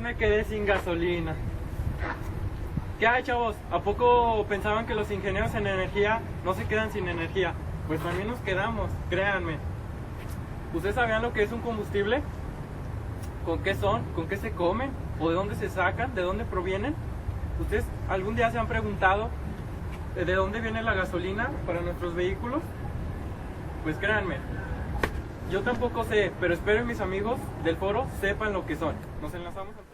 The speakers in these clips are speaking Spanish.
me quedé sin gasolina. ¿Qué hay, chavos? ¿A poco pensaban que los ingenieros en energía no se quedan sin energía? Pues también nos quedamos, créanme. ¿Ustedes sabían lo que es un combustible? ¿Con qué son? ¿Con qué se comen? ¿O de dónde se sacan? ¿De dónde provienen? ¿Ustedes algún día se han preguntado de dónde viene la gasolina para nuestros vehículos? Pues créanme, yo tampoco sé, pero espero que mis amigos del foro sepan lo que son. Nos enlazamos a...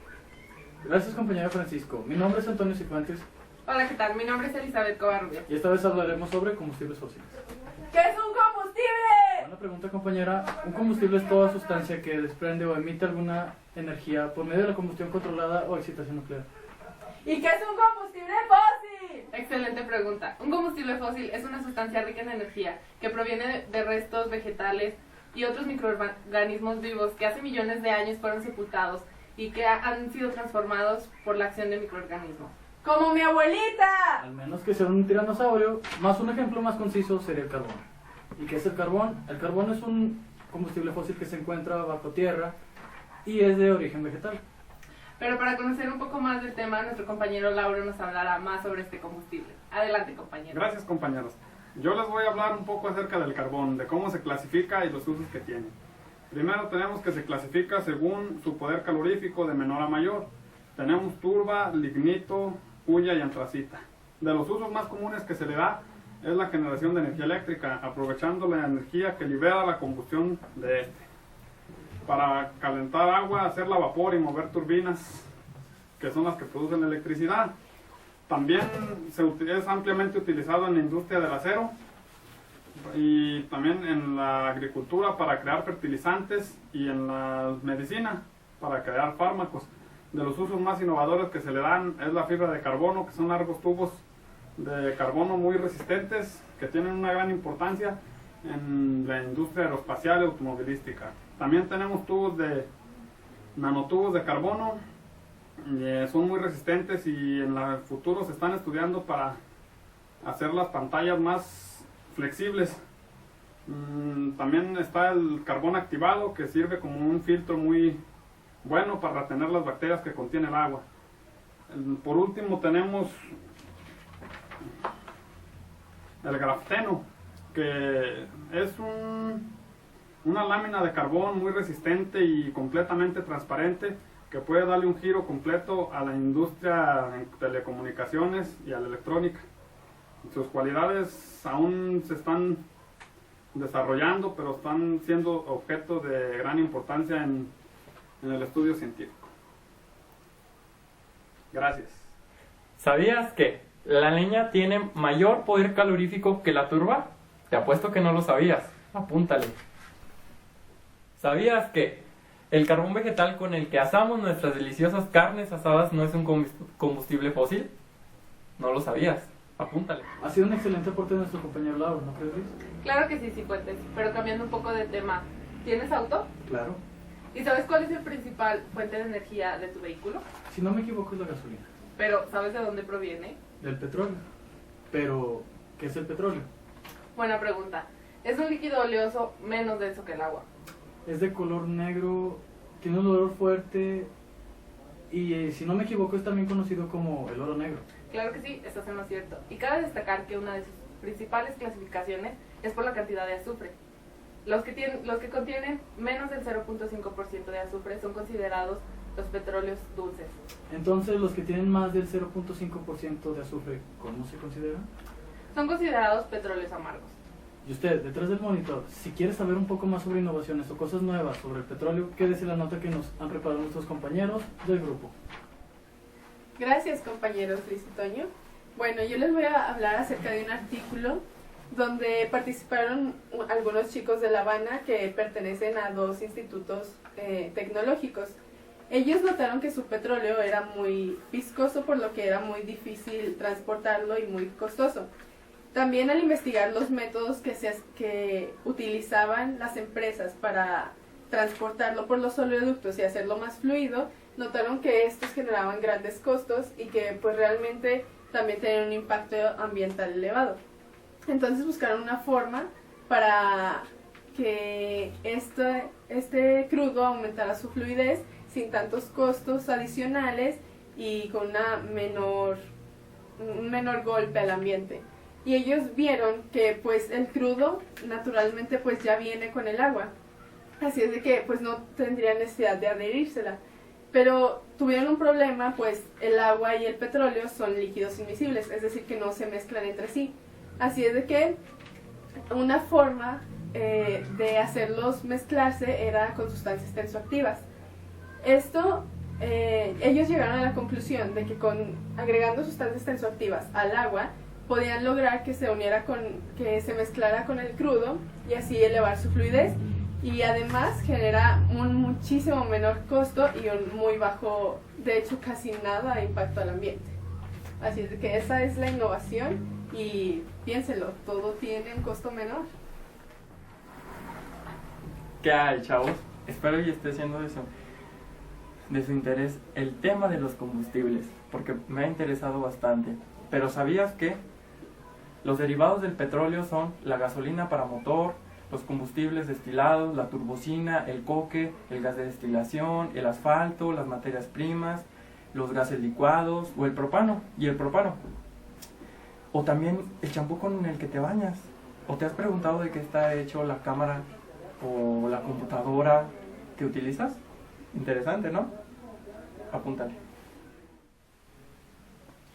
Gracias, compañero Francisco. Mi nombre es Antonio Cifuentes Hola, ¿qué tal? Mi nombre es Elizabeth Covarrubias. y esta vez hablaremos sobre combustibles fósiles. ¿Qué es un combustible? Una pregunta, compañera. Un combustible es toda sustancia que desprende o emite alguna energía por medio de la combustión controlada o excitación nuclear. ¿Y qué es un combustible fósil? Excelente pregunta. Un combustible fósil es una sustancia rica en energía que proviene de restos vegetales y otros microorganismos vivos que hace millones de años fueron sepultados y que han sido transformados por la acción de microorganismos. ¡Como mi abuelita! Al menos que sea un tiranosaurio, más un ejemplo más conciso sería el carbón. ¿Y qué es el carbón? El carbón es un combustible fósil que se encuentra bajo tierra y es de origen vegetal. Pero para conocer un poco más del tema, nuestro compañero Lauro nos hablará más sobre este combustible. Adelante, compañero. Gracias, compañeros. Yo les voy a hablar un poco acerca del carbón, de cómo se clasifica y los usos que tiene. Primero tenemos que se clasifica según su poder calorífico de menor a mayor. Tenemos turba, lignito, hulla y antracita. De los usos más comunes que se le da es la generación de energía eléctrica, aprovechando la energía que libera la combustión de este. Para calentar agua, hacerla vapor y mover turbinas, que son las que producen electricidad. También es ampliamente utilizado en la industria del acero y también en la agricultura para crear fertilizantes y en la medicina para crear fármacos. De los usos más innovadores que se le dan es la fibra de carbono, que son largos tubos de carbono muy resistentes que tienen una gran importancia en la industria aeroespacial y automovilística. También tenemos nanotubos de carbono, son muy resistentes y en el futuro se están estudiando para hacer las pantallas más flexibles. También está el carbón activado, que sirve como un filtro muy bueno para retener las bacterias que contiene el agua. Por último tenemos el grafeno, que es una lámina de carbón muy resistente y completamente transparente que puede darle un giro completo a la industria de telecomunicaciones y a la electrónica. Sus cualidades aún se están desarrollando, pero están siendo objeto de gran importancia en el estudio científico. Gracias. ¿Sabías que la leña tiene mayor poder calorífico que la turba? Te apuesto que no lo sabías. Apúntale. ¿Sabías que el carbón vegetal con el que asamos nuestras deliciosas carnes asadas no es un combustible fósil? ¿No lo sabías? Apúntale. Ha sido un excelente aporte de nuestro compañero Lauro, ¿no crees, Luis? Claro que sí, Cifuentes, pero cambiando un poco de tema. ¿Tienes auto? Claro. ¿Y sabes cuál es el principal fuente de energía de tu vehículo? Si no me equivoco es la gasolina. Pero, ¿sabes de dónde proviene? Del petróleo. Pero, ¿qué es el petróleo? Buena pregunta. Es un líquido oleoso menos denso que el agua. Es de color negro, tiene un olor fuerte y si no me equivoco es también conocido como el oro negro. Claro que sí, estás en lo cierto. Y cabe destacar que una de sus principales clasificaciones es por la cantidad de azufre. Los que contienen menos del 0.5% de azufre son considerados los petróleos dulces. Entonces, los que tienen más del 0.5% de azufre, ¿cómo se consideran? Son considerados petróleos amargos. Y usted, detrás del monitor, si quiere saber un poco más sobre innovaciones o cosas nuevas sobre el petróleo, quédese la nota que nos han preparado nuestros compañeros del grupo. Gracias, compañeros Luis y Toño. Bueno, yo les voy a hablar acerca de un artículo donde participaron algunos chicos de La Habana que pertenecen a dos institutos tecnológicos. Ellos notaron que su petróleo era muy viscoso, por lo que era muy difícil transportarlo y muy costoso. También al investigar los métodos que utilizaban las empresas para transportarlo por los oleoductos y hacerlo más fluido, notaron que estos generaban grandes costos y que pues realmente también tenían un impacto ambiental elevado. Entonces buscaron una forma para que este crudo aumentara su fluidez sin tantos costos adicionales y con un menor golpe al ambiente. Y ellos vieron que pues el crudo naturalmente pues ya viene con el agua, así es de que pues no tendría necesidad de adherírsela. Pero tuvieron un problema, pues el agua y el petróleo son líquidos invisibles, es decir que no se mezclan entre sí. Así es de que una forma de hacerlos mezclarse era con sustancias tensoactivas. Esto, ellos llegaron a la conclusión de que agregando sustancias tensoactivas al agua podían lograr que que se mezclara con el crudo y así elevar su fluidez, y además genera un muchísimo menor costo y un muy bajo, de hecho casi nada, impacto al ambiente. Así es que esa es la innovación y piénsenlo, todo tiene un costo menor. ¿Qué hay, chavos? Espero y esté siendo de su interés el tema de los combustibles, porque me ha interesado bastante. Pero ¿sabías que los derivados del petróleo son la gasolina para motor, los combustibles destilados, la turbocina, el coque, el gas de destilación, el asfalto, las materias primas, los gases licuados o el propano y el propano? O también el champú con el que te bañas. ¿O te has preguntado de qué está hecho la cámara o la computadora que utilizas? Interesante, ¿no? Apúntale.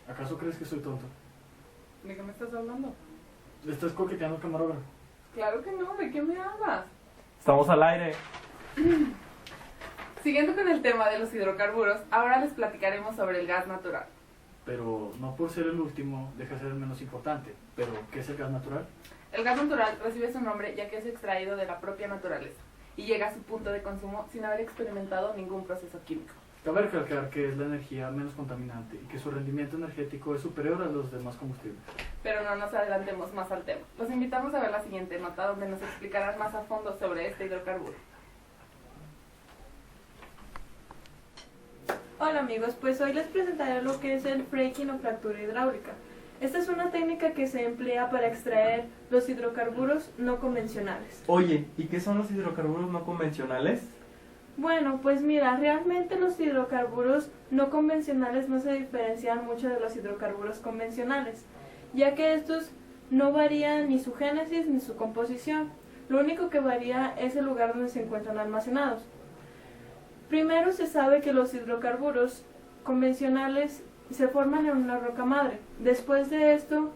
¿Acaso crees que soy tonto? ¿De qué me estás hablando? ¿Le estás coqueteando al camarógrafo? Claro que no, ¿de qué me hablas? Estamos al aire. Siguiendo con el tema de los hidrocarburos, ahora les platicaremos sobre el gas natural. Pero no por ser el último deja de ser el menos importante. ¿Pero qué es el gas natural? El gas natural recibe su nombre ya que es extraído de la propia naturaleza y llega a su punto de consumo sin haber experimentado ningún proceso químico. Cabe recalcar que es la energía menos contaminante y que su rendimiento energético es superior a los demás combustibles. Pero no nos adelantemos más al tema. Los invitamos a ver la siguiente nota donde nos explicarán más a fondo sobre este hidrocarburo. Hola amigos, pues hoy les presentaré lo que es el fracking o fractura hidráulica. Esta es una técnica que se emplea para extraer los hidrocarburos no convencionales. Oye, ¿y qué son los hidrocarburos no convencionales? Bueno, pues mira, realmente los hidrocarburos no convencionales no se diferencian mucho de los hidrocarburos convencionales, ya que estos no varían ni su génesis ni su composición. Lo único que varía es el lugar donde se encuentran almacenados. Primero se sabe que los hidrocarburos convencionales se forman en una roca madre. Después de esto,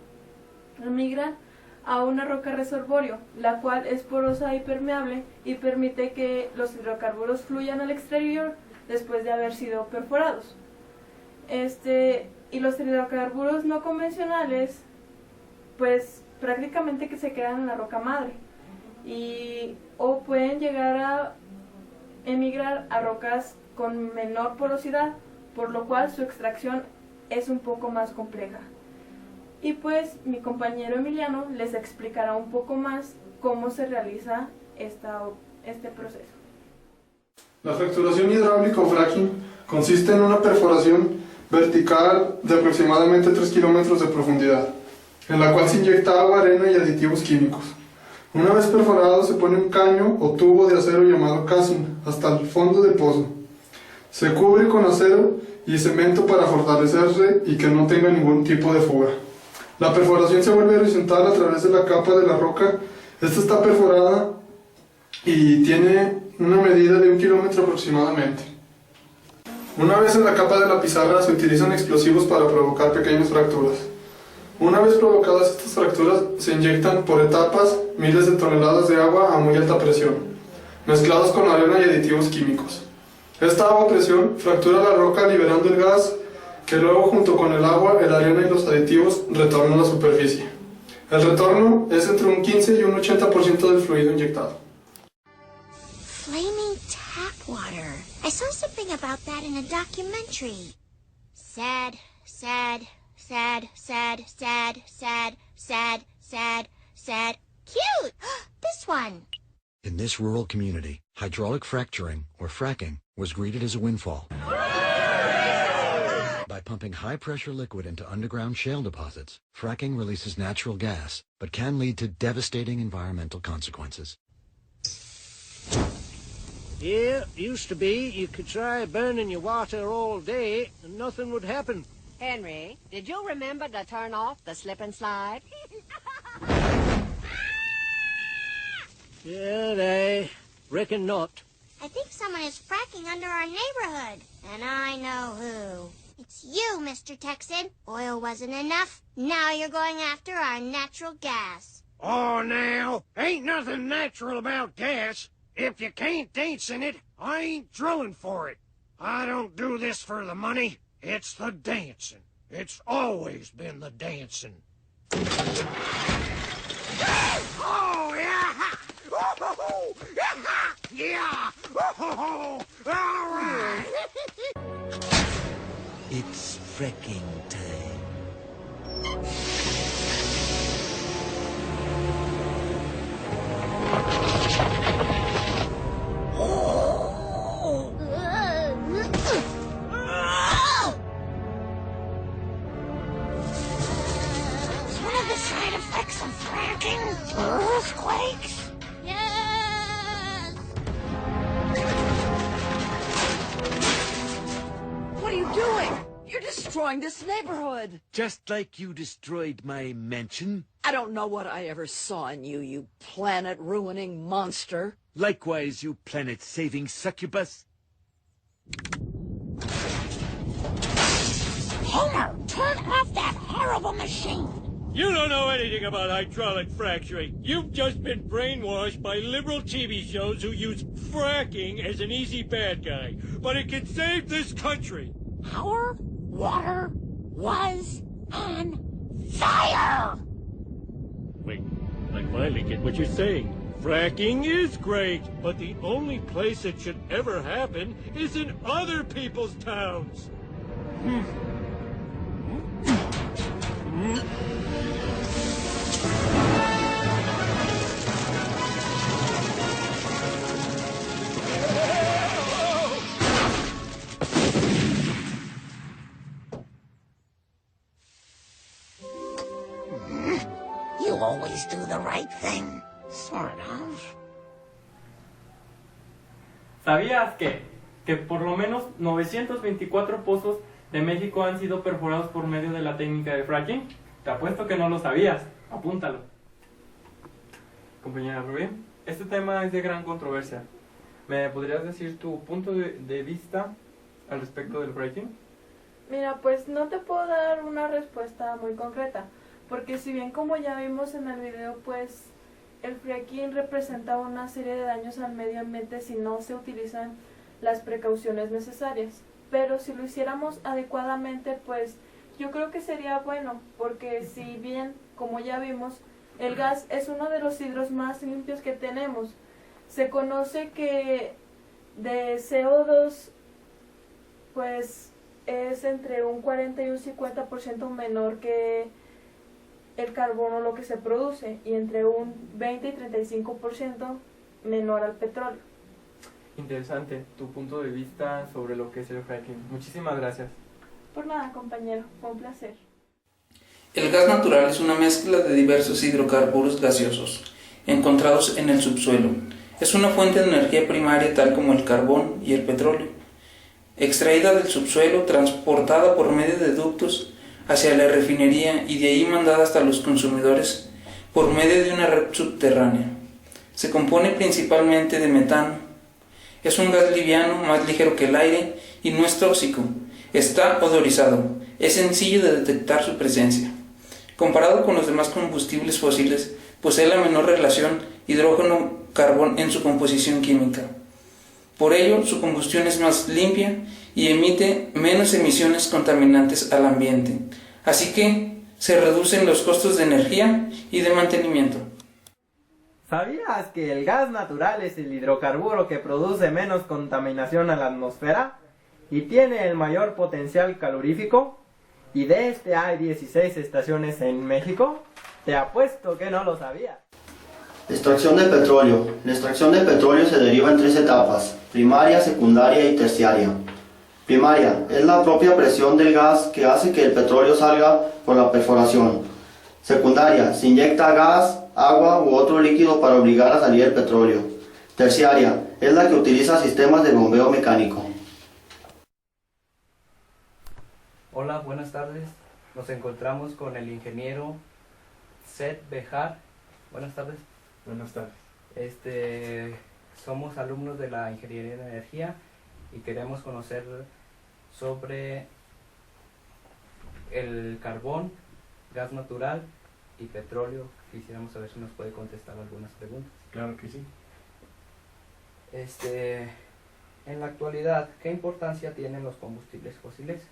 migran a una roca reservorio, la cual es porosa y permeable y permite que los hidrocarburos fluyan al exterior después de haber sido perforados. Y los hidrocarburos no convencionales, pues prácticamente que se quedan en la roca madre o pueden llegar a emigrar a rocas con menor porosidad, por lo cual su extracción es un poco más compleja. Y pues mi compañero Emiliano les explicará un poco más cómo se realiza este proceso. La fracturación hidráulica o fracking consiste en una perforación vertical de aproximadamente 3 kilómetros de profundidad, en la cual se inyecta agua, arena y aditivos químicos. Una vez perforado se pone un caño o tubo de acero llamado casing hasta el fondo del pozo. Se cubre con acero y cemento para fortalecerse y que no tenga ningún tipo de fuga. La perforación se vuelve horizontal a través de la capa de la roca. Esta está perforada y tiene una medida de 1 kilómetro aproximadamente. Una vez en la capa de la pizarra se utilizan explosivos para provocar pequeñas fracturas. Una vez provocadas estas fracturas se inyectan por etapas miles de toneladas de agua a muy alta presión, mezclados con arena y aditivos químicos. Esta agua a presión fractura la roca liberando el gas que luego junto con el agua, la arena y los aditivos retornan a la superficie. El retorno es entre un 15 y un 80% del fluido inyectado. Flaming tap water. I saw something about that in a documentary. Sad, sad, sad, sad, sad, sad, sad, sad, sad. Cute! This one. In this rural community, hydraulic fracturing, or fracking, was greeted as a windfall. By pumping high-pressure liquid into underground shale deposits, fracking releases natural gas, but can lead to devastating environmental consequences. Yeah, used to be. You could try burning your water all day and nothing would happen. Henry, did you remember to turn off the slip and slide? Yeah, I reckon not. I think someone is fracking under our neighborhood. And I know who. It's you, Mr. Texan. Oil wasn't enough. Now you're going after our natural gas. Oh, now, ain't nothing natural about gas. If you can't dance in it, I ain't drilling for it. I don't do this for the money. It's the dancing. It's always been the dancing. Oh, yeah! Oh, yeah! Oh, all right! It's fracking time. Is one of the side effects of fracking earthquakes? Yes! What are you doing? You're destroying this neighborhood. Just like you destroyed my mansion. I don't know what I ever saw in you, you planet-ruining monster. Likewise, you planet-saving succubus. Homer, turn off that horrible machine! You don't know anything about hydraulic fracturing. You've just been brainwashed by liberal TV shows who use fracking as an easy bad guy. But it can save this country. Our water was on fire! Wait, I finally get what you're saying. Fracking is great, but the only place it should ever happen is in other people's towns. You always do the right thing. Sort of. ¿Sabías que por lo menos 924 pozos de México han sido perforados por medio de la técnica de fracking? Te apuesto que no lo sabías. Apúntalo. Compañera Rubén, este tema es de gran controversia. ¿Me podrías decir tu punto de vista al respecto del fracking? Mira, pues no te puedo dar una respuesta muy concreta, porque si bien como ya vimos en el video, pues el fracking representa una serie de daños al medio ambiente si no se utilizan las precauciones necesarias. Pero si lo hiciéramos adecuadamente, pues yo creo que sería bueno, porque si bien, como ya vimos, el gas es uno de los hidros más limpios que tenemos. Se conoce que de CO2, pues es entre un 40 y un 50% menor que el carbono lo que se produce, y entre un 20 y 35% menor al petróleo. Interesante tu punto de vista sobre lo que es el fracking. Muchísimas gracias. Por nada, compañero, fue un placer. El gas natural es una mezcla de diversos hidrocarburos gaseosos encontrados en el subsuelo. Es una fuente de energía primaria tal como el carbón y el petróleo, extraída del subsuelo, transportada por medio de ductos hacia la refinería y de ahí mandada hasta los consumidores por medio de una red subterránea. Se compone principalmente de metano. Es un gas liviano, más ligero que el aire y no es tóxico. Está odorizado. Es sencillo de detectar su presencia. Comparado con los demás combustibles fósiles, posee la menor relación hidrógeno-carbón en su composición química. Por ello, su combustión es más limpia y emite menos emisiones contaminantes al ambiente. Así que se reducen los costos de energía y de mantenimiento. ¿Sabías que el gas natural es el hidrocarburo que produce menos contaminación a la atmósfera y tiene el mayor potencial calorífico? Y de este hay 16 estaciones en México. Te apuesto que no lo sabías. Extracción de petróleo. La extracción de petróleo se deriva en 3 etapas: primaria, secundaria y terciaria. Primaria es la propia presión del gas que hace que el petróleo salga por la perforación. Secundaria, se inyecta gas, agua u otro líquido para obligar a salir el petróleo. Terciaria, es la que utiliza sistemas de bombeo mecánico. Hola, buenas tardes. Nos encontramos con el ingeniero Seth Bejar. Buenas tardes. Buenas tardes. Somos alumnos de la Ingeniería de Energía y queremos conocer sobre el carbón, gas natural y petróleo. Quisiéramos saber si nos puede contestar algunas preguntas. Claro que sí. En la actualidad, ¿qué importancia tienen los combustibles fósiles?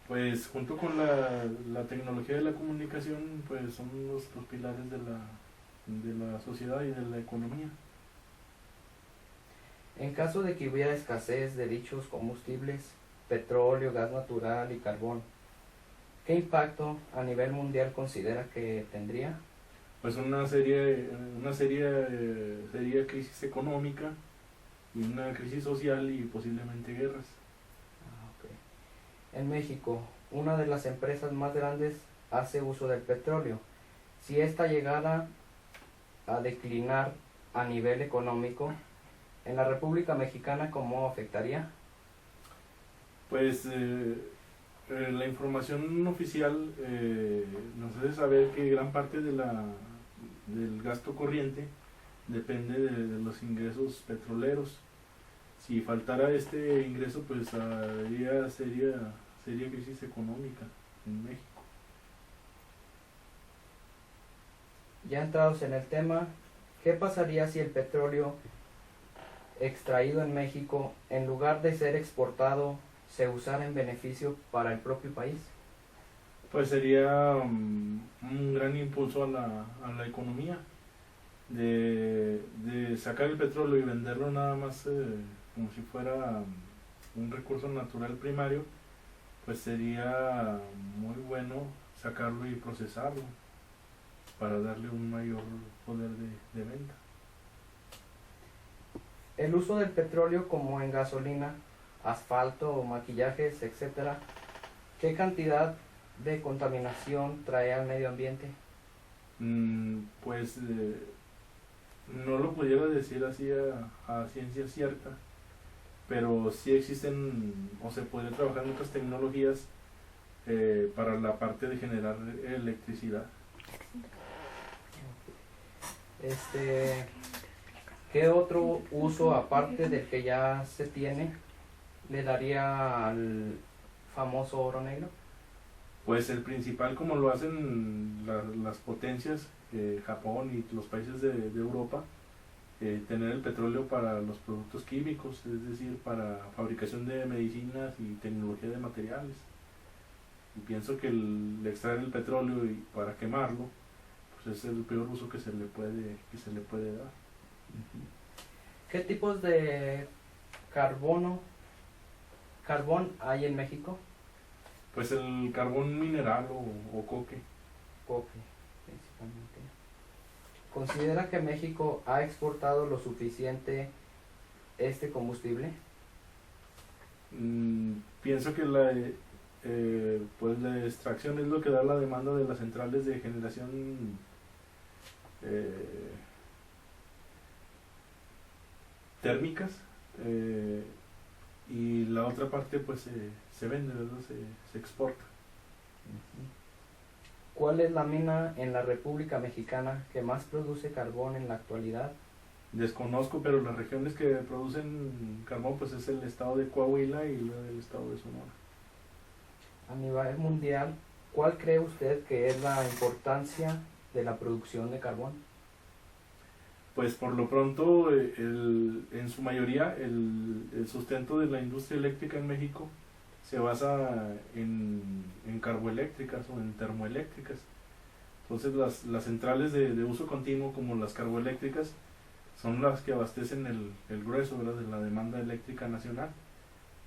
Pues junto con la tecnología de la comunicación, pues son los pilares de la sociedad y de la economía. En caso de que hubiera escasez de dichos combustibles, petróleo, gas natural y carbón, ¿qué impacto a nivel mundial considera que tendría? Pues una seria crisis económica y una crisis social y posiblemente guerras. En México, una de las empresas más grandes hace uso del petróleo. Si ésta llegara a declinar a nivel económico, ¿en la República Mexicana cómo afectaría? Pues la información oficial nos hace saber que gran parte del gasto corriente depende de los ingresos petroleros. Si faltara este ingreso, pues habría seria crisis económica en México. Ya entrados en el tema, ¿qué pasaría si el petróleo extraído en México, en lugar de ser exportado, se usara en beneficio para el propio país? Pues sería un gran impulso a la economía, de sacar el petróleo y venderlo nada más como si fuera un recurso natural primario, pues sería muy bueno sacarlo y procesarlo para darle un mayor poder de venta. El uso del petróleo como en gasolina, asfalto, maquillajes, etc., ¿qué cantidad de contaminación trae al medio ambiente? Pues no lo pudiera decir así a ciencia cierta, pero sí existen o se puede trabajar en otras tecnologías para la parte de generar electricidad. ¿Qué otro uso aparte del que ya se tiene le daría al famoso oro negro? Pues el principal, como lo hacen las potencias, Japón y los países de Europa, tener el petróleo para los productos químicos, es decir, para fabricación de medicinas y tecnología de materiales. Y pienso que el extraer el petróleo y para quemarlo, pues es el peor uso que se le puede dar. ¿Qué tipos de carbón hay en México? Pues el carbón mineral o coque. Coque, principalmente. ¿Considera que México ha exportado lo suficiente este combustible? Pienso que la extracción es lo que da la demanda de las centrales de generación térmicas, y la otra parte pues se vende, ¿verdad? Se exporta. ¿Cuál es la mina en la República Mexicana que más produce carbón en la actualidad? Desconozco, pero las regiones que producen carbón pues es el estado de Coahuila y el estado de Sonora. A nivel mundial, ¿cuál cree usted que es la importancia de la producción de carbón? Pues por lo pronto, en su mayoría, el sustento de la industria eléctrica en México se basa en carboeléctricas o en termoeléctricas. Entonces las centrales de uso continuo, como las carboeléctricas, son las que abastecen el grueso, ¿verdad?, de la demanda eléctrica nacional.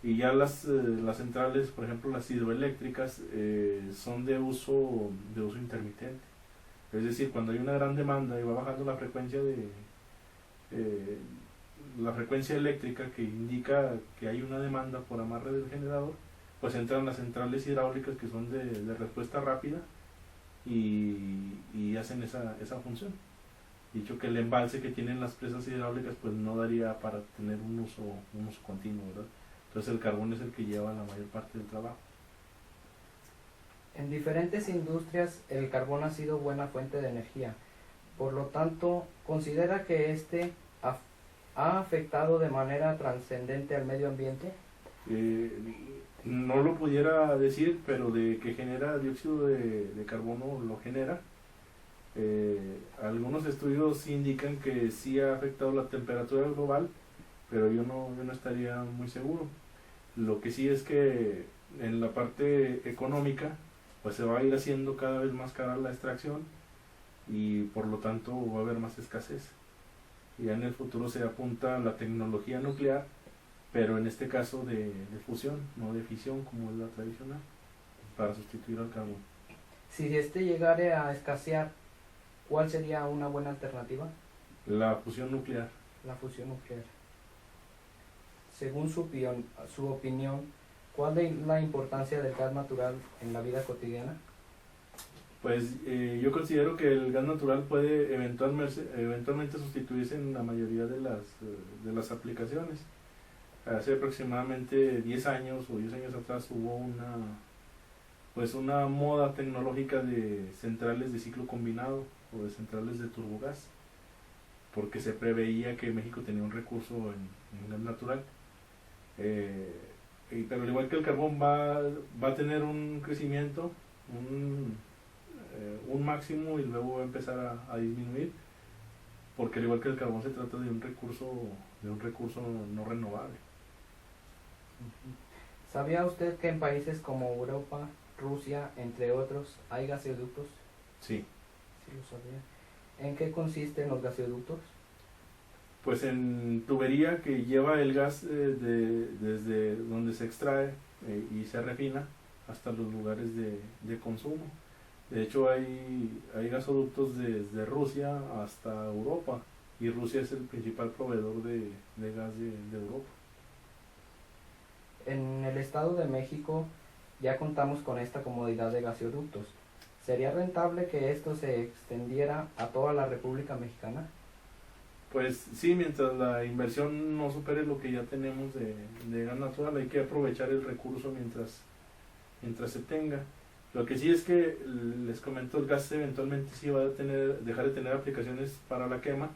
Y ya las centrales, por ejemplo las hidroeléctricas, son de uso intermitente. Es decir, cuando hay una gran demanda y va bajando la frecuencia eléctrica, que indica que hay una demanda por amarre del generador, pues entran las centrales hidráulicas, que son de respuesta rápida, y hacen esa función. Dicho que el embalse que tienen las presas hidráulicas pues no daría para tener un uso continuo, ¿verdad? Entonces el carbón es el que lleva la mayor parte del trabajo. En diferentes industrias el carbón ha sido buena fuente de energía. Por lo tanto, ¿considera que este ha afectado de manera trascendente al medio ambiente? No lo pudiera decir, pero de que genera dióxido de carbono lo genera. Algunos estudios indican que sí ha afectado la temperatura global, pero yo no estaría muy seguro. Lo que sí es que en la parte económica pues se va a ir haciendo cada vez más cara la extracción y por lo tanto va a haber más escasez. Ya en el futuro se apunta a la tecnología nuclear, pero en este caso de fusión, no de fisión como es la tradicional, para sustituir al carbón. Si este llegara a escasear, ¿cuál sería una buena alternativa? La fusión nuclear. La fusión nuclear. Según su opinión, ¿cuál es la importancia del gas natural en la vida cotidiana? Pues yo considero que el gas natural puede eventualmente sustituirse en la mayoría de las aplicaciones. Hace aproximadamente 10 años o 10 años atrás hubo una moda tecnológica de centrales de ciclo combinado o de centrales de turbogás, porque se preveía que México tenía un recurso en gas natural. Pero al igual que el carbón va a tener un crecimiento, un máximo y luego va a empezar a disminuir, porque al igual que el carbón se trata de un recurso no renovable. ¿Sabía usted que en países como Europa, Rusia, entre otros, hay gasoductos? Sí. Sí lo sabía. ¿En qué consisten los gasoductos? Pues en tubería que lleva el gas desde donde se extrae y se refina hasta los lugares de consumo. De hecho hay gasoductos desde Rusia hasta Europa, y Rusia es el principal proveedor de gas de Europa. En el Estado de México ya contamos con esta comodidad de gasoductos. ¿Sería rentable que esto se extendiera a toda la República Mexicana? Pues sí, mientras la inversión no supere lo que ya tenemos de gas natural, hay que aprovechar el recurso mientras se tenga. Lo que sí es que, les comento, el gas eventualmente sí va a dejar de tener aplicaciones para la quema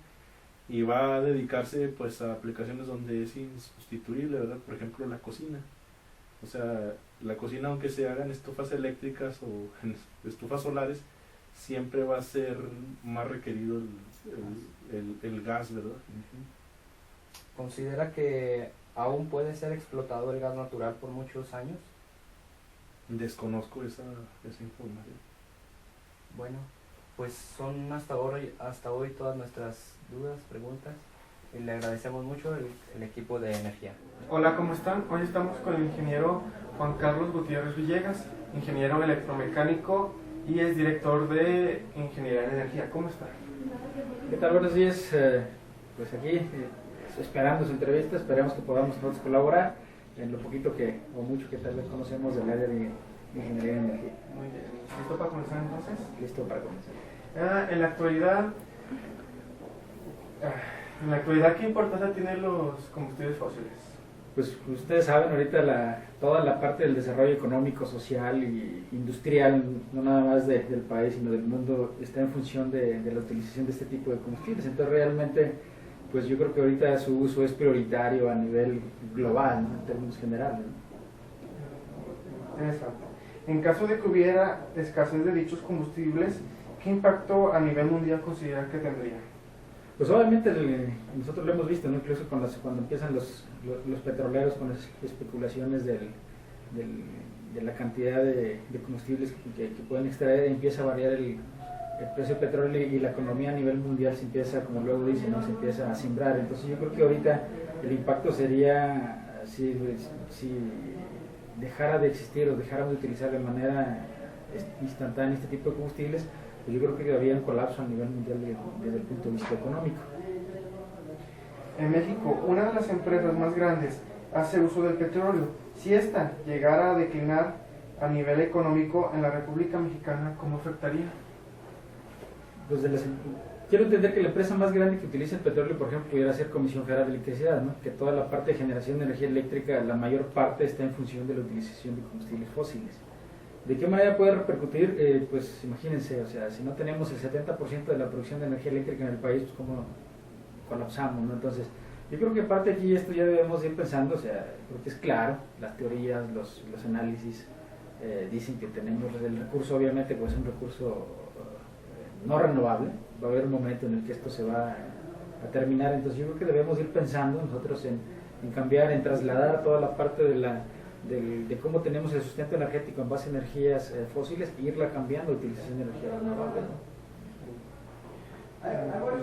y va a dedicarse pues a aplicaciones donde es insustituible, ¿verdad? Por ejemplo, la cocina. O sea, la cocina, aunque se hagan estufas eléctricas o estufas solares, siempre va a ser más requerido el gas, ¿verdad? ¿Considera que aún puede ser explotado el gas natural por muchos años? Desconozco esa información. Bueno, pues son hasta hoy todas nuestras dudas, preguntas, y le agradecemos mucho el equipo de energía. Hola, ¿cómo están? Hoy estamos con el ingeniero Juan Carlos Gutiérrez Villegas, ingeniero electromecánico y es director de Ingeniería en Energía. ¿Cómo está? ¿Qué tal? Buenos días. Pues aquí esperando su entrevista, esperemos que podamos nosotros colaborar en lo poquito o mucho que tal vez conocemos del área de Ingeniería en Energía. Muy bien. ¿Listo para comenzar entonces? Listo para comenzar. En la actualidad, ¿qué importancia tienen los combustibles fósiles? Pues ustedes saben, ahorita toda la parte del desarrollo económico, social y industrial, no nada más del país, sino del mundo, está en función de la utilización de este tipo de combustibles. Entonces realmente, pues yo creo que ahorita su uso es prioritario a nivel global, ¿no? En términos generales, ¿no? Exacto. En caso de que hubiera escasez de dichos combustibles, ¿qué impacto a nivel mundial considera que tendría? Pues obviamente nosotros lo hemos visto, ¿no? Incluso cuando empiezan los petroleros con las especulaciones de la cantidad de combustibles que pueden extraer, empieza a variar el precio del petróleo y la economía a nivel mundial se empieza, como luego dicen, ¿no? Se empieza a cimbrar. Entonces yo creo que ahorita el impacto sería si dejara de existir o dejara de utilizar de manera instantánea este tipo de combustibles, pues yo creo que habría un colapso a nivel mundial desde el punto de vista económico. En México, una de las empresas más grandes hace uso del petróleo. Si ésta llegara a declinar a nivel económico en la República Mexicana, ¿cómo afectaría? Pues quiero entender que la empresa más grande que utiliza el petróleo, por ejemplo, pudiera ser Comisión Federal de Electricidad, ¿no? Que toda la parte de generación de energía eléctrica, la mayor parte está en función de la utilización de combustibles fósiles. ¿De qué manera puede repercutir? Pues imagínense, o sea, si no tenemos el 70% de la producción de energía eléctrica en el país, pues cómo colapsamos, ¿no? Entonces, yo creo que parte aquí esto ya debemos ir pensando, o sea, creo que es claro, las teorías, los análisis dicen que tenemos el recurso, obviamente, pues es un recurso no renovable, va a haber un momento en el que esto se va a terminar, entonces yo creo que debemos ir pensando nosotros en cambiar, en trasladar toda la parte de cómo tenemos el sustento energético en base a energías fósiles e irla cambiando a utilización de energía renovable, ¿no?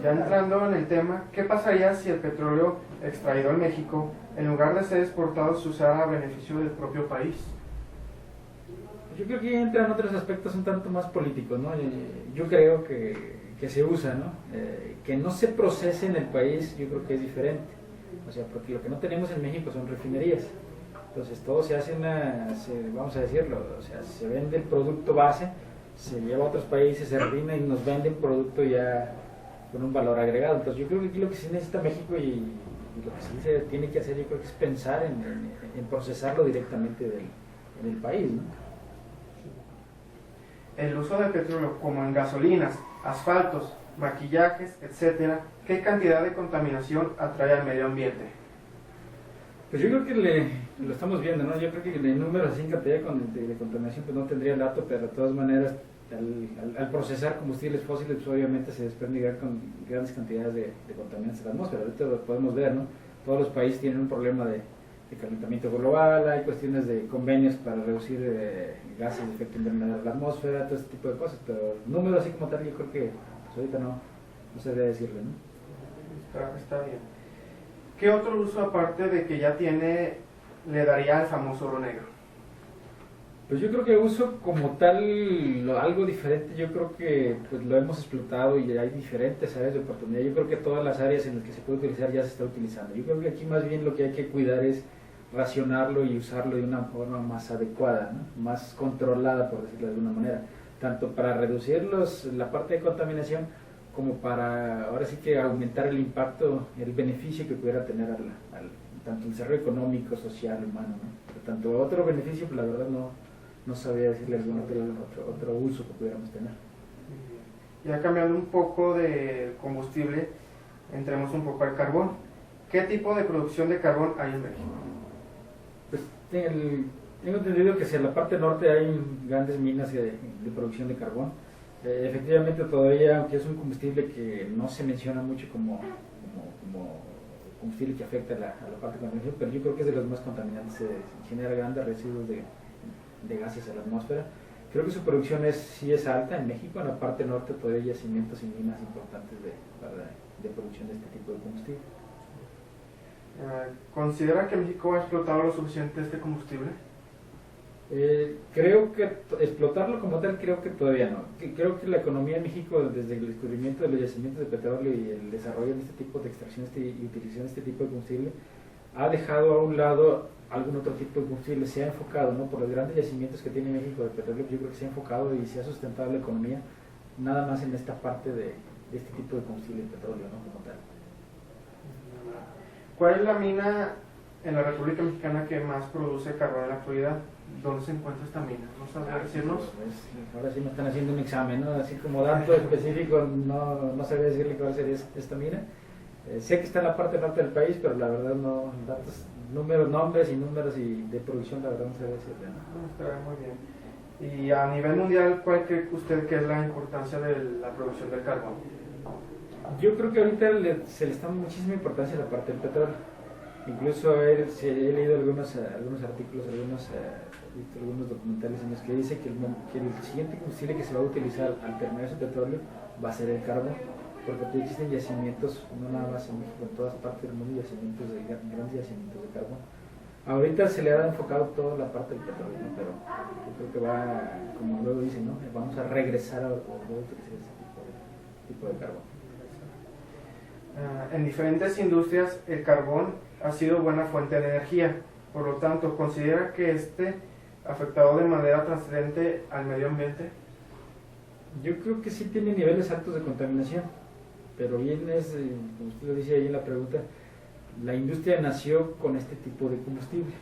Ya entrando en el tema, ¿qué pasaría si el petróleo extraído en México, en lugar de ser exportado, se usara a beneficio del propio país? Yo creo que entran otros aspectos un tanto más políticos, ¿no? Yo creo que se usa, ¿no? Que no se procese en el país, yo creo que es diferente. O sea, porque lo que no tenemos en México son refinerías. Entonces todo se hace vamos a decirlo, o sea, se vende el producto base, se lleva a otros países, se refina y nos venden producto ya con un valor agregado. Entonces yo creo que aquí lo que sí necesita México y lo que sí se tiene que hacer, yo creo que es pensar en procesarlo directamente en el país, ¿no? El uso del petróleo como en gasolinas, asfaltos, maquillajes, etcétera, ¿qué cantidad de contaminación atrae al medio ambiente? Pues yo creo que lo estamos viendo, ¿no? Yo creo que en números así en cantidad de contaminación pues no tendría el dato, pero de todas maneras al procesar combustibles fósiles pues obviamente se desprende con grandes cantidades de contaminantes en la atmósfera. Ahorita lo podemos ver, ¿no? Todos los países tienen un problema de calentamiento global, hay cuestiones de convenios para reducir gases de efecto invernadero en la atmósfera, todo este tipo de cosas, pero números así como tal yo creo que pues ahorita no se debe decirle, ¿no? Está bien. ¿Qué otro uso aparte de que ya tiene le daría al famoso oro negro? Pues yo creo que uso como tal algo diferente, yo creo que pues lo hemos explotado y hay diferentes áreas de oportunidad. Yo creo que todas las áreas en las que se puede utilizar ya se está utilizando. Yo creo que aquí más bien lo que hay que cuidar es racionarlo y usarlo de una forma más adecuada, ¿no? Más controlada, por decirlo de alguna manera, tanto para reducir la parte de contaminación como para ahora sí que aumentar el impacto, el beneficio que pudiera tener tanto el desarrollo económico, social, humano, ¿no? Pero tanto otro beneficio, pues la verdad no sabía decirle algún otro uso que pudiéramos tener. Ya cambiando un poco de combustible, entremos un poco al carbón. ¿Qué tipo de producción de carbón hay en México? Pues tengo entendido que en la parte norte hay grandes minas de producción de carbón. Efectivamente todavía, aunque es un combustible que no se menciona mucho como combustible que afecta a la parte contaminante, pero yo creo que es de los más contaminantes, se genera grandes residuos de gases a la atmósfera. Creo que su producción sí es alta en México, en la parte norte todavía hay yacimientos y minas importantes de producción de este tipo de combustible. ¿Considera que México ha explotado lo suficiente este combustible? Creo que explotarlo como tal, creo que todavía no. Creo que la economía de México, desde el descubrimiento de los yacimientos de petróleo y el desarrollo de este tipo de extracción y utilización de este tipo de combustible, ha dejado a un lado algún otro tipo de combustible, se ha enfocado, ¿no? Por los grandes yacimientos que tiene México de petróleo, yo creo que se ha enfocado y se ha sustentado la economía nada más en esta parte de este tipo de combustible de petróleo, ¿no? Como tal. ¿Cuál es la mina en la República Mexicana que más produce carbón en la actualidad? ¿Dónde se encuentra esta mina? ¿No sabría decirnos? Ahora sí me están haciendo un examen, ¿no? Así como dato específico, no sabría decirle cuál sería esta mina. Sé que está en la parte norte del país, pero la verdad no, datos, nombres y números y de producción, la verdad no sabría decirle, ¿no? Está muy bien. Y a nivel mundial, ¿cuál cree usted que es la importancia de la producción del carbón? Yo creo que ahorita se le está dando muchísima importancia a la parte del petróleo. Incluso he leído algunos artículos, visto algunos documentales en los que dice que el siguiente combustible que se va a utilizar al terminar ese petróleo va a ser el carbón, porque existen yacimientos, no nada más en México, en todas partes del mundo, grandes yacimientos de carbón. Ahorita se le ha enfocado toda la parte del petróleo, ¿no? Pero yo creo que va, como luego dicen, ¿no? Vamos a regresar a utilizar ese tipo de carbón. En diferentes industrias el carbón ha sido buena fuente de energía, por lo tanto, ¿considera que ha afectado de manera trascendente al medio ambiente? Yo creo que sí tiene niveles altos de contaminación, pero bien es, como usted lo dice ahí en la pregunta, la industria nació con este tipo de combustible.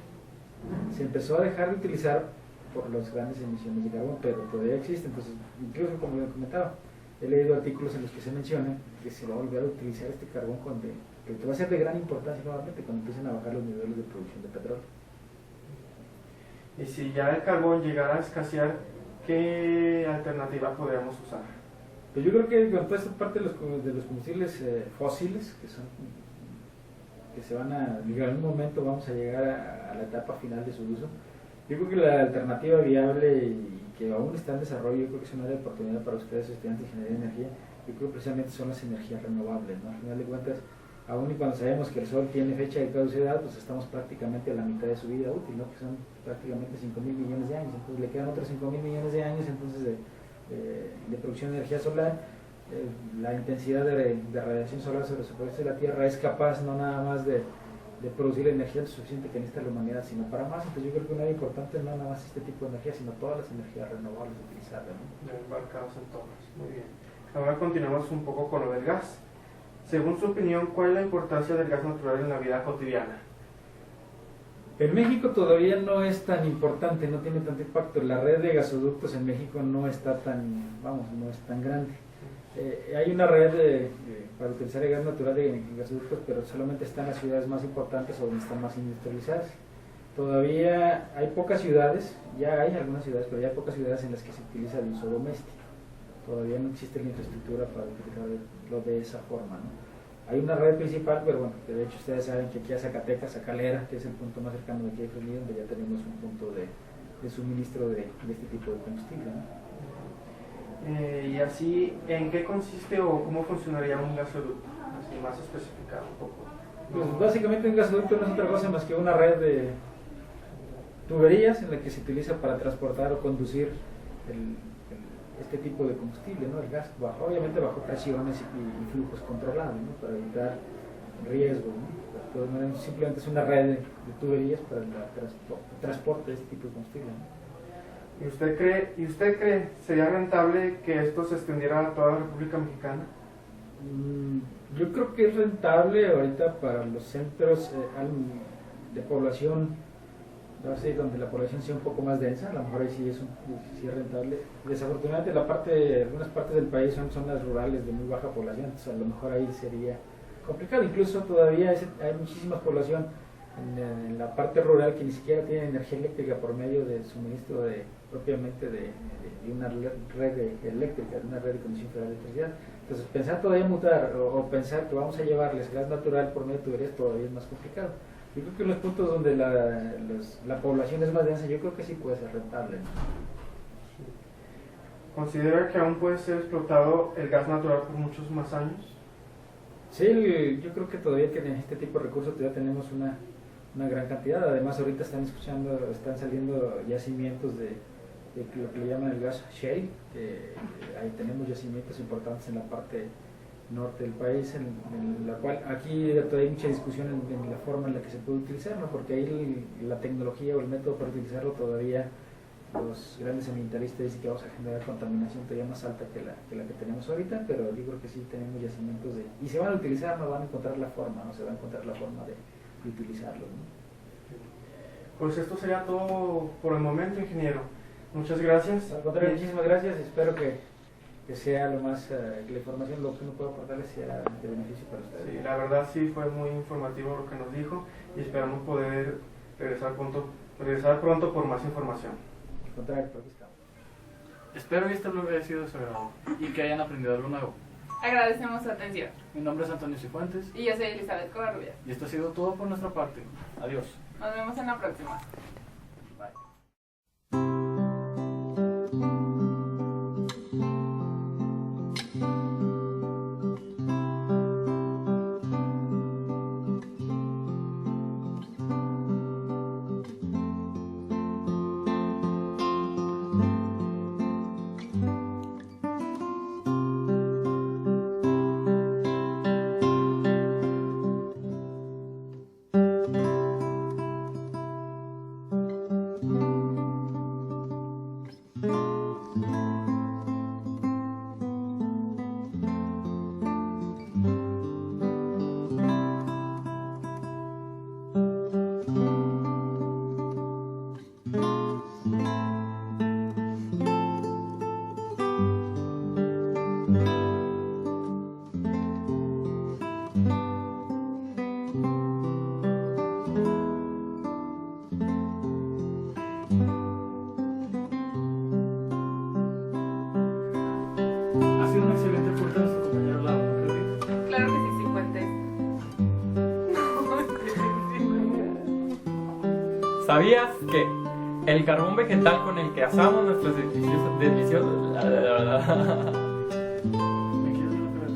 Se empezó a dejar de utilizar por las grandes emisiones de carbón, pero todavía existe. Entonces, incluso como le comentaba, he leído artículos en los que se menciona que se va a volver a utilizar este carbón que va a ser de gran importancia nuevamente cuando empiecen a bajar los niveles de producción de petróleo. Y si ya el carbón llegara a escasear, ¿qué alternativa podríamos usar? Pues yo creo que con toda esta parte de los combustibles fósiles, que se van a, en algún momento vamos a llegar a la etapa final de su uso, yo creo que la alternativa viable y que aún está en desarrollo, yo creo que es una área de oportunidad para ustedes, estudiantes de Ingeniería de Energía, yo creo que precisamente son las energías renovables, ¿no? Al final de cuentas, aún y cuando sabemos que el sol tiene fecha de caducidad, pues estamos prácticamente a la mitad de su vida útil, ¿no? Que son prácticamente 5.000 millones de años, entonces le quedan otros 5.000 millones de años entonces de producción de energía solar. La intensidad de radiación solar sobre la superficie de la Tierra es capaz no nada más de producir energía lo suficiente que necesita la humanidad, sino para más. Entonces yo creo que una área importante no nada más este tipo de energía, sino todas las energías renovables utilizarlas, ¿no? Embarcados en todas, muy bien. Ahora continuamos un poco con lo del gas. Según su opinión, ¿cuál es la importancia del gas natural en la vida cotidiana? En México todavía no es tan importante, no tiene tanto impacto. La red de gasoductos en México no está no es tan grande. Hay una red para utilizar el gas natural de gasoductos, pero solamente está en las ciudades más importantes o donde están más industrializadas. Todavía hay pocas ciudades, ya hay algunas ciudades, pero ya hay pocas ciudades en las que se utiliza el uso doméstico. Todavía no existe la infraestructura para utilizarlo de esa forma, ¿no? Hay una red principal, pero bueno, de hecho ustedes saben que aquí a Zacatecas, a Calera, que es el punto más cercano de aquí de Fresnillo, donde ya tenemos un punto de suministro de este tipo de combustible, ¿no? Y así, ¿en qué consiste o cómo funcionaría un gasoducto? Así más especificado un poco. Pues básicamente un gasoducto no es otra cosa más que una red de tuberías en la que se utiliza para transportar o conducir este tipo de combustible, ¿no? El gas, obviamente bajo presiones y flujos controlados, ¿no? Para evitar riesgos, ¿no? Simplemente es una red de tuberías para el transporte de este tipo de combustible, ¿no? ¿Y usted cree sería rentable que esto se extendiera a toda la República Mexicana? Yo creo que es rentable ahorita para los centros de población, no sé, donde la población sea un poco más densa, a lo mejor ahí sí es rentable. Desafortunadamente algunas partes del país son zonas rurales de muy baja población, entonces a lo mejor ahí sería complicado. Incluso todavía hay muchísima población en la parte rural que ni siquiera tiene energía eléctrica por medio del suministro propiamente de una red eléctrica, de una red de Comisión Federal de Electricidad. Entonces pensar todavía mutar o pensar que vamos a llevarles gas natural por medio de tuberías todavía es más complicado. Yo creo que en los puntos donde la población es más densa, yo creo que sí puede ser rentable, ¿no? ¿Considera que aún puede ser explotado el gas natural por muchos más años? Sí, yo creo que todavía que en este tipo de recursos todavía tenemos una gran cantidad. Además ahorita están saliendo yacimientos de lo que le llaman el gas shale, que ahí tenemos yacimientos importantes en la parte norte del país, en la cual aquí todavía hay mucha discusión en la forma en la que se puede utilizar, ¿no? Porque ahí la tecnología o el método para utilizarlo todavía los grandes ambientalistas dicen que vamos a generar contaminación todavía más alta que la que tenemos ahorita, pero yo creo que sí tenemos yacimientos y se van a utilizar, no van a encontrar la forma, no se va a encontrar la forma de utilizarlos, ¿no? Pues esto sería todo por el momento, ingeniero. Muchas gracias. Al contrario, muchísimas gracias. Espero que sea lo más, que la información, lo que uno pueda aportarles sea de beneficio para ustedes. Sí, la verdad sí fue muy informativo lo que nos dijo y esperamos poder regresar pronto por más información. Al contrario, por aquí estamos. Espero que este blog haya sido de su agrado y que hayan aprendido algo nuevo. Agradecemos su atención. Mi nombre es Antonio Cifuentes. Y yo soy Elizabeth Covarrubias. Y esto ha sido todo por nuestra parte. Adiós. Nos vemos en la próxima. ¿Sabías que el carbón vegetal con el que asamos nuestros deliciosos... ¿Me quieres ver otra vez?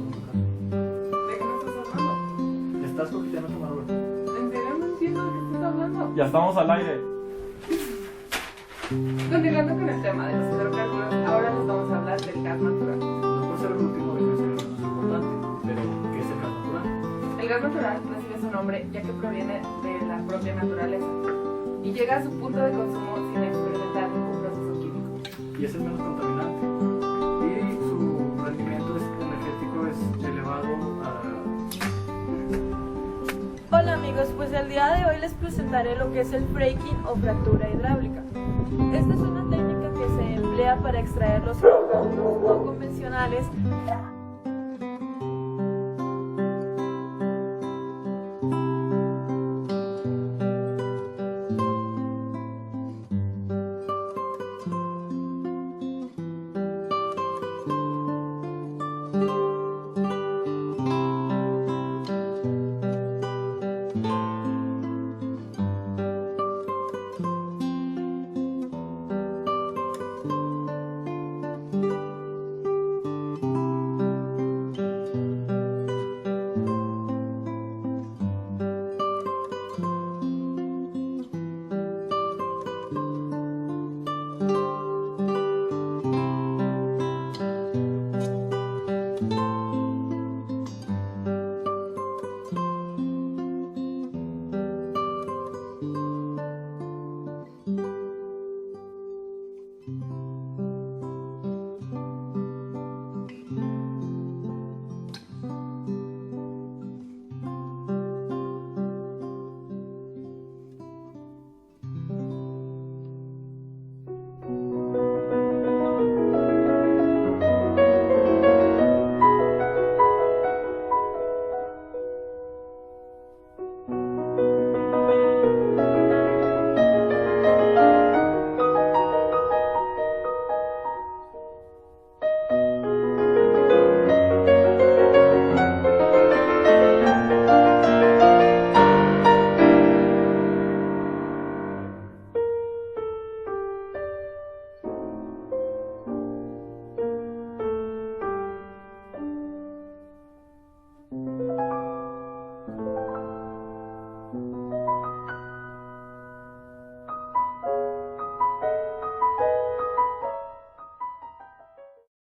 ¿De qué me estás hablando? Estás coqueteando con Manuel. ¿En serio no entiendo de qué estás hablando? Ya estamos al aire. Continuando con el tema de los hidrocarburos, ahora les vamos a hablar del gas natural. No por ser el último de ser el más importante, pero ¿qué es el gas natural? El gas natural recibe su nombre ya que proviene de la propia naturaleza y llega a su punto de consumo sin experimentar ningún proceso químico. Y es el menos contaminante. Y su rendimiento energético es elevado a... Hola amigos, pues el día de hoy les presentaré lo que es el fracking o fractura hidráulica. Esta es una técnica que se emplea para extraer los hidrocarburos no convencionales.